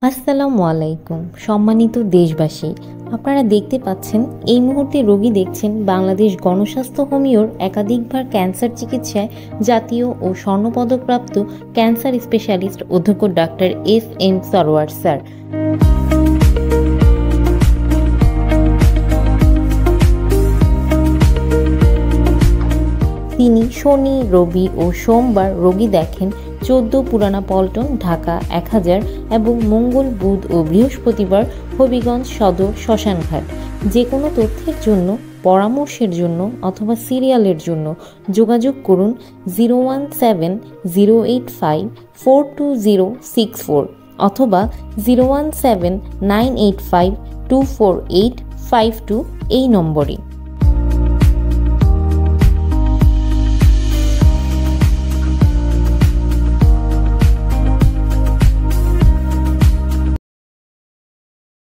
আসসালামু আলাইকুম সম্মানিত দেশবাসী, আপনারা দেখতে পাচ্ছেন এই মুহূর্তে রোগী দেখছেন বাংলাদেশ গণস্বাস্থ্য হোমিওর একাধিকবার ক্যান্সার চিকিৎসায় জাতীয় ও স্বর্ণপদকপ্রাপ্ত ক্যান্সার স্পেশালিস্ট অধ্যক্ষ ডাক্তার এস.এম. সরোয়ার স্যার। তিনি শনি, রবি ও সোমবার রোগী দেখেন 14 পুরানা পল্টন, ঢাকা 1000 এবং মঙ্গল, বুধ ও বৃহস্পতিবার হবিগঞ্জ সদর শ্মশানঘাট। যে কোনো তথ্যের জন্য, পরামর্শের জন্য অথবা সিরিয়ালের জন্য যোগাযোগ করুন 017-085-42064 অথবা 017-985-24852 এই নম্বরে।